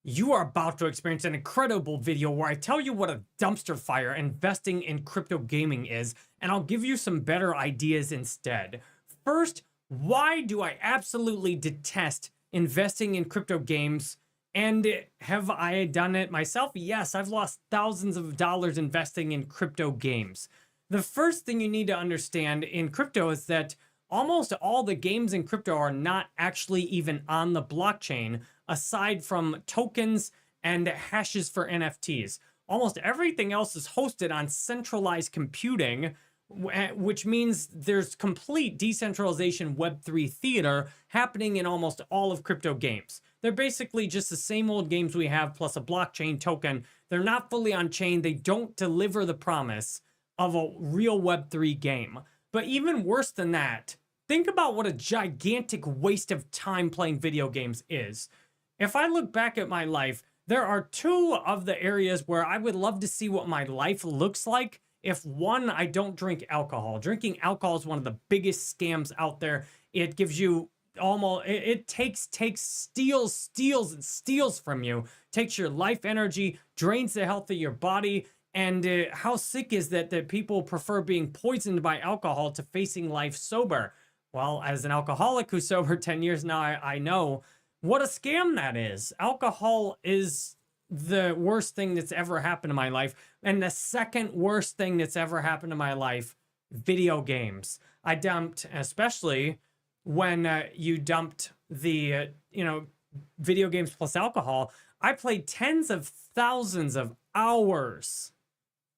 You are about to experience an incredible video where I tell you what a dumpster fire investing in crypto gaming is, and I'll give you some better ideas instead. First, why do I absolutely detest investing in crypto games? And have I done it myself? Yes, I've lost thousands of dollars investing in crypto games. The first thing you need to understand in crypto is that almost all the games in crypto are not actually even on the blockchain, aside from tokens and hashes for NFTs. Almost everything else is hosted on centralized computing, which means there's complete decentralization Web3 theater happening in almost all of crypto games. They're basically just the same old games we have plus a blockchain token. They're not fully on chain. They don't deliver the promise of a real Web3 game. But even worse than that, think about what a gigantic waste of time playing video games is. If I look back at my life, there are two of the areas where I would love to see what my life looks like if, one, I don't drink alcohol. Drinking alcohol is one of the biggest scams out there. It gives you almost, it steals from you, takes your life energy, drains the health of your body. And how sick is that people prefer being poisoned by alcohol to facing life sober? Well, as an alcoholic who's sober 10 years now, I know what a scam that is. Alcohol is the worst thing that's ever happened to my life. And the second worst thing that's ever happened to my life, video games. I dumped, especially when you dumped the, video games plus alcohol. I played tens of thousands of hours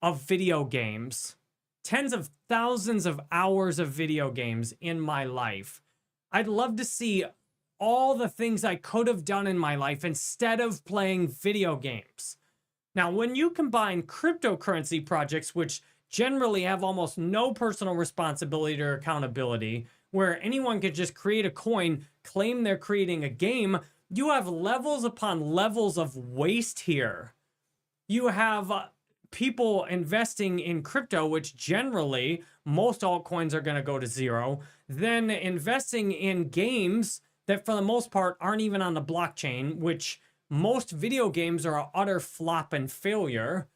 of video games. Tens of thousands of hours of video games in my life. I'd love to see all the things I could have done in my life instead of playing video games. Now, when you combine cryptocurrency projects, which generally have almost no personal responsibility or accountability, where anyone could just create a coin, claim they're creating a game, you have levels upon levels of waste here. You have people investing in crypto, which generally most altcoins are going to go to zero, then investing in games that for the most part aren't even on the blockchain, which most video games are an utter flop and failure.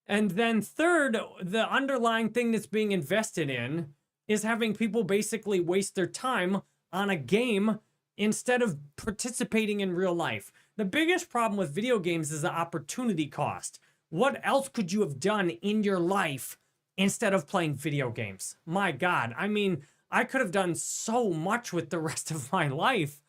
And then third, the underlying thing that's being invested in is having people basically waste their time on a game instead of participating in real life. The biggest problem with video games is the opportunity cost. What else could you have done in your life instead of playing video games? My God, I mean, I could have done so much with the rest of my life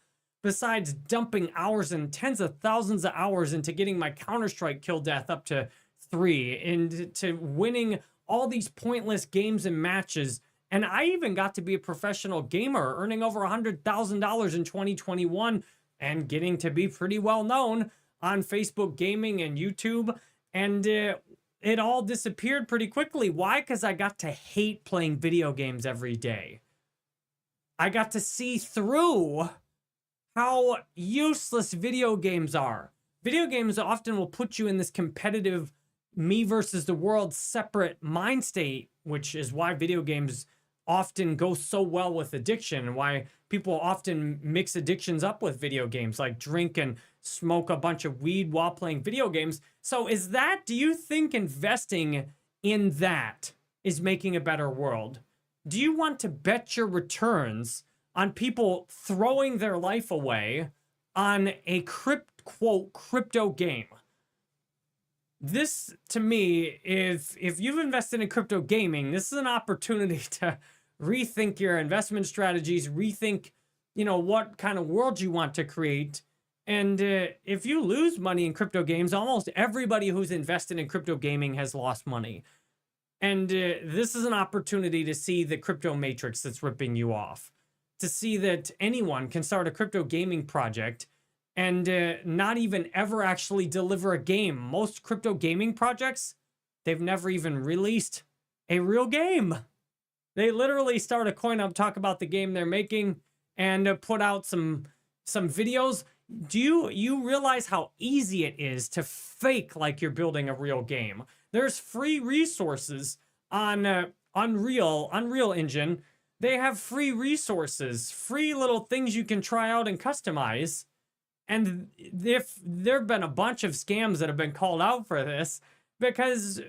besides dumping hours and tens of thousands of hours into getting my Counter-Strike kill death up to 3 and to winning all these pointless games and matches. And I even got to be a professional gamer, earning over $100,000 in 2021 and getting to be pretty well known on Facebook gaming and YouTube. And it all disappeared pretty quickly. Why? Because I got to hate playing video games every day. I got to see through how useless video games are. Video games often will put you in this competitive me versus the world separate mind state, which is why video games often go so well with addiction and why people often mix addictions up with video games, like drink and smoke a bunch of weed while playing video games. So do you think investing in that is making a better world? Do you want to bet your returns on people throwing their life away on a crypto game? This, to me, if you've invested in crypto gaming, this is an opportunity to rethink your investment strategies, rethink, what kind of world you want to create. And if you lose money in crypto games, almost everybody who's invested in crypto gaming has lost money. And this is an opportunity to see the crypto matrix that's ripping you off. To see that anyone can start a crypto gaming project and not even ever actually deliver a game. Most crypto gaming projects, they've never even released a real game. They literally start a coin up, talk about the game they're making, and put out some videos. Do you realize how easy it is to fake like you're building a real game? There's free resources on Unreal Engine. They have free resources, free little things you can try out and customize. And if there have been a bunch of scams that have been called out for this, because,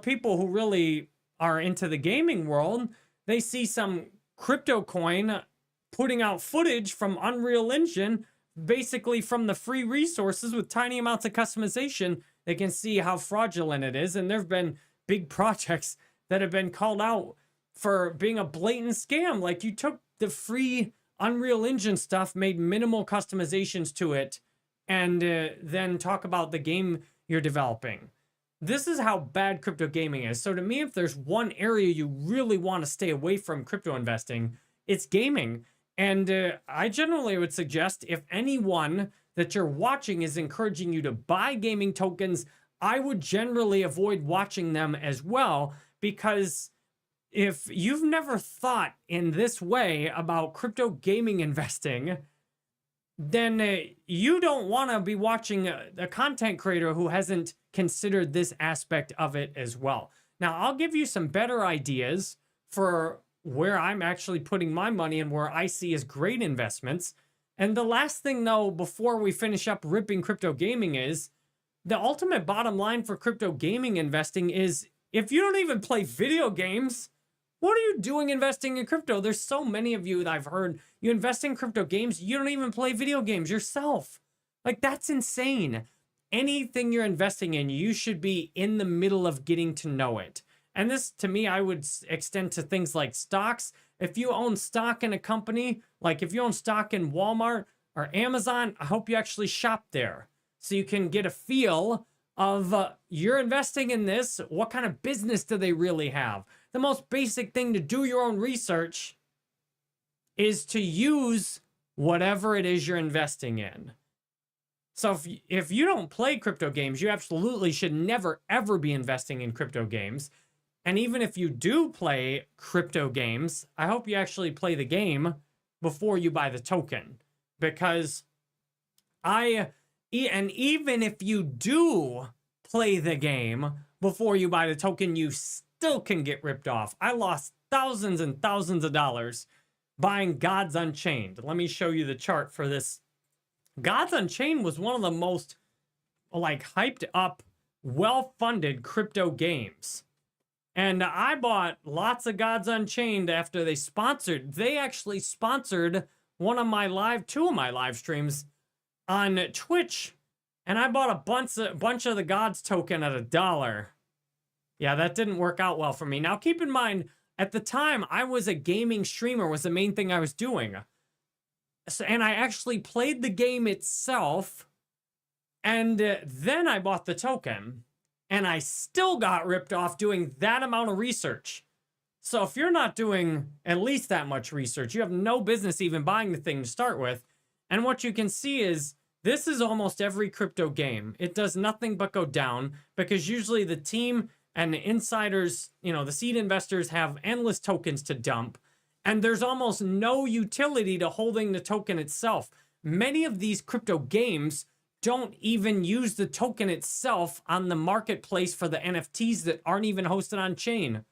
people who really are into the gaming world, they see some crypto coin putting out footage from Unreal Engine, basically from the free resources with tiny amounts of customization. They can see how fraudulent it is. And there have been big projects that have been called out for being a blatant scam. Like, you took the free Unreal Engine stuff, made minimal customizations to it, and then talk about the game you're developing. This is how bad crypto gaming is. So to me, if there's one area you really want to stay away from crypto investing, it's gaming. And I generally would suggest, if anyone that you're watching is encouraging you to buy gaming tokens, I would generally avoid watching them as well, because if you've never thought in this way about crypto gaming investing, then you don't want to be watching a content creator who hasn't considered this aspect of it as well. Now, I'll give you some better ideas for where I'm actually putting my money and where I see as great investments. And the last thing, though, before we finish up ripping crypto gaming, is the ultimate bottom line for crypto gaming investing is, if you don't even play video games, what are you doing investing in crypto? There's so many of you that I've heard, you invest in crypto games, you don't even play video games yourself. Like, that's insane. Anything you're investing in, you should be in the middle of getting to know it. And this, to me, I would extend to things like stocks. If you own stock in a company, like if you own stock in Walmart or Amazon, I hope you actually shop there, so you can get a feel of you're investing in this. What kind of business do they really have? The most basic thing to do your own research is to use whatever it is you're investing in. So if you don't play crypto games, you absolutely should never, ever be investing in crypto games. And even if you do play crypto games, I hope you actually play the game before you buy the token. Because and even if you do play the game before you buy the token, you still can get ripped off. I lost thousands and thousands of dollars buying Gods Unchained. Let me show you the chart for this. Gods Unchained was one of the most hyped up, well-funded crypto games. And I bought lots of Gods Unchained after they actually sponsored two of my live streams on Twitch. And I bought a bunch of the Gods token at $1. Yeah, that didn't work out well for me. Now, keep in mind, at the time, I was a gaming streamer, was the main thing I was doing. So, and I actually played the game itself, and then I bought the token, and I still got ripped off doing that amount of research. So if you're not doing at least that much research, you have no business even buying the thing to start with. And what you can see is, this is almost every crypto game. It does nothing but go down, because usually the team and the insiders, the seed investors, have endless tokens to dump. And there's almost no utility to holding the token itself. Many of these crypto games don't even use the token itself on the marketplace for the NFTs that aren't even hosted on chain.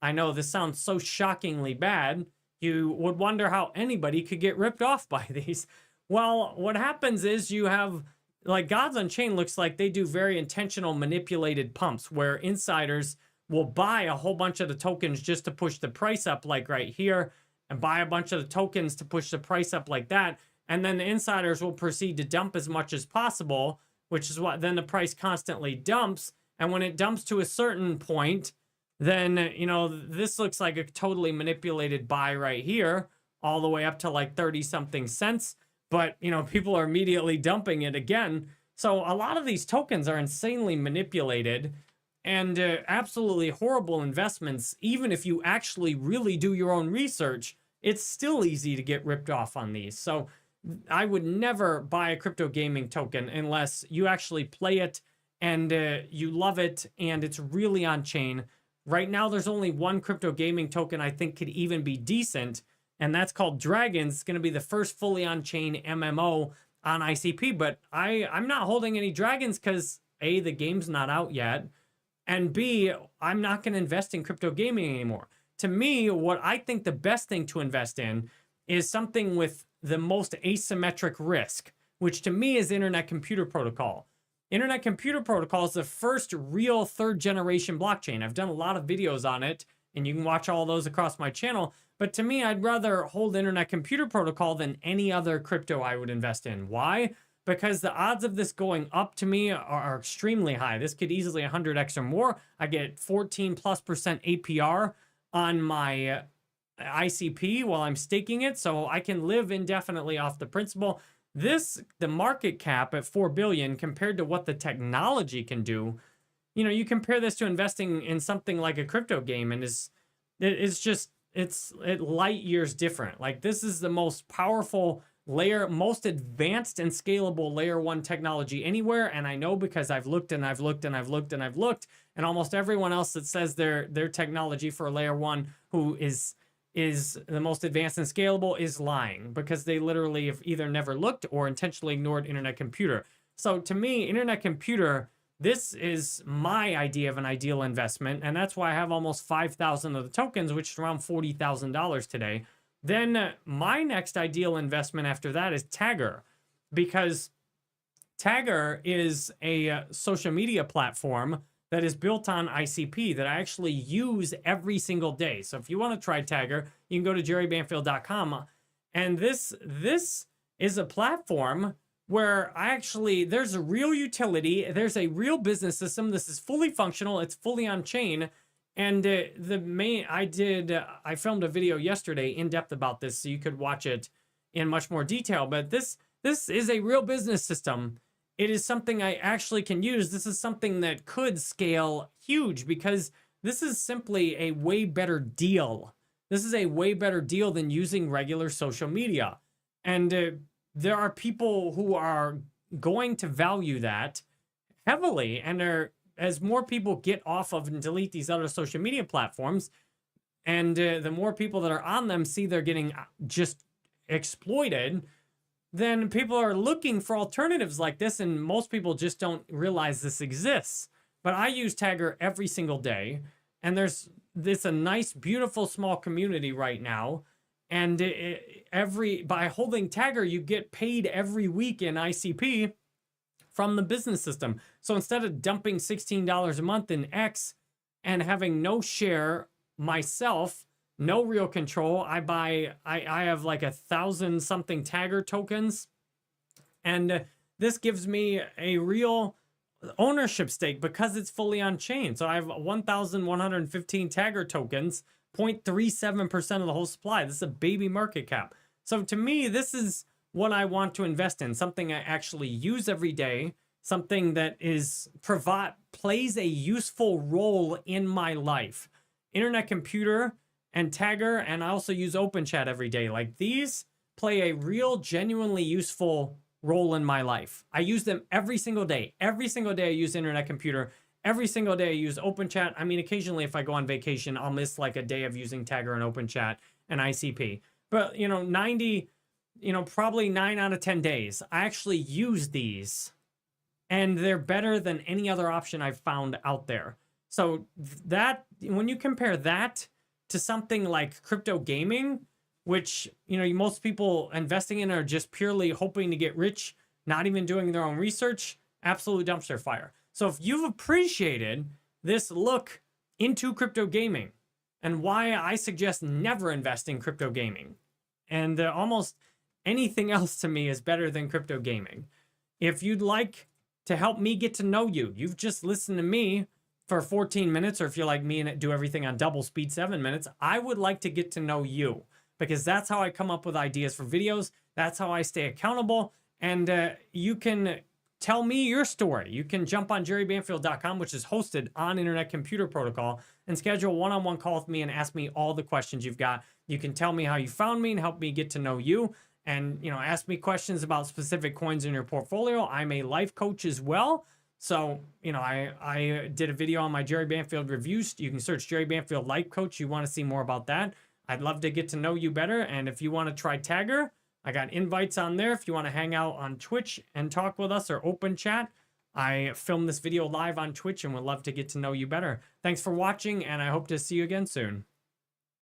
I know this sounds so shockingly bad. You would wonder how anybody could get ripped off by these. Well, what happens is you have, Gods Unchained looks like they do very intentional manipulated pumps where insiders will buy a whole bunch of the tokens just to push the price up, like right here, and buy a bunch of the tokens to push the price up like that. And then the insiders will proceed to dump as much as possible, which is what then the price constantly dumps. And when it dumps to a certain point, then, this looks like a totally manipulated buy right here, all the way up to 30 something cents. But, people are immediately dumping it again. So a lot of these tokens are insanely manipulated and absolutely horrible investments. Even if you actually really do your own research, it's still easy to get ripped off on these. So I would never buy a crypto gaming token unless you actually play it and you love it and it's really on chain. Right now, there's only one crypto gaming token I think could even be decent, and that's called Dragons. It's going to be the first fully on-chain MMO on ICP, but I'm not holding any Dragons because A, the game's not out yet, and B, I'm not going to invest in crypto gaming anymore. To me, what I think the best thing to invest in is something with the most asymmetric risk. which to me is Internet Computer Protocol. Internet Computer Protocol is the first real third generation blockchain. I've done a lot of videos on it, and you can watch all those across my channel. But to me, I'd rather hold Internet Computer Protocol than any other crypto I would invest in. Why? Because the odds of this going up to me are extremely high. This could easily 100x or more. I get 14+% APR on my ICP while I'm staking it, so I can live indefinitely off the principal. The market cap at 4 billion compared to what the technology can do, you know, you compare this to investing in something like a crypto game, and it's light years different. Like, this is the most powerful layer, most advanced and scalable layer 1 technology anywhere. And I know because I've looked and I've looked and I've looked and I've looked, and almost everyone else that says their technology for layer 1 who is the most advanced and scalable is lying, because they literally have either never looked or intentionally ignored Internet Computer. So to me, Internet Computer, this is my idea of an ideal investment, and that's why I have almost 5,000 of the tokens, which is around $40,000 today. Then my next ideal investment after that is Tagger, because Tagger is a social media platform that is built on ICP that I actually use every single day. So if you want to try Tagger, you can go to jerrybanfield.com. And this is a platform where there's a real utility, there's a real business system. This is fully functional, it's fully on chain. And I filmed a video yesterday in depth about this, so you could watch it in much more detail. But this is a real business system. It is something I actually can use. This is something that could scale huge, because this is simply a way better deal. This is a way better deal than using regular social media. And there are people who are going to value that heavily. And as more people get off of and delete these other social media platforms, and the more people that are on them see they're getting just exploited, then people are looking for alternatives like this, and most people just don't realize this exists. But I use Tagger every single day, and there's a nice, beautiful, small community right now. And by holding Tagger, you get paid every week in ICP from the business system. So instead of dumping $16 a month in X and having no share myself, no real control, I have like 1,000 something Tagger tokens, and this gives me a real ownership stake because it's fully on chain. So I have 1,115 Tagger tokens, 0.37% of the whole supply. This is a baby market cap. So to me, this is what I want to invest in, something I actually use every day, something that plays a useful role in my life. Internet Computer and Tagger, and I also use OpenChat every day. Like, these play a real, genuinely useful role in my life. I use them every single day. Every single day I use Internet Computer. Every single day I use OpenChat. I mean, occasionally if I go on vacation, I'll miss like a day of using Tagger and OpenChat and ICP. But, probably 9 out of 10 days, I actually use these, and they're better than any other option I've found out there. So when you compare that to something like crypto gaming, which, most people investing in are just purely hoping to get rich, not even doing their own research, absolute dumpster fire. So if you've appreciated this look into crypto gaming and why I suggest never invest in crypto gaming, and almost anything else to me is better than crypto gaming. If you'd like to help me get to know you, you've just listened to me for 14 minutes, or if you're like me and do everything on double speed, 7 minutes, I would like to get to know you, because that's how I come up with ideas for videos. That's how I stay accountable. And you can tell me your story. You can jump on jerrybanfield.com, which is hosted on Internet Computer Protocol, and schedule a one-on-one call with me and ask me all the questions you've got. You can tell me how you found me and help me get to know you. And, ask me questions about specific coins in your portfolio. I'm a life coach as well. So, I did a video on my Jerry Banfield reviews. You can search Jerry Banfield Life Coach. You want to see more about that. I'd love to get to know you better. And if you want to try Tagger, I got invites on there. If you want to hang out on Twitch and talk with us or open chat, I filmed this video live on Twitch and would love to get to know you better. Thanks for watching, and I hope to see you again soon.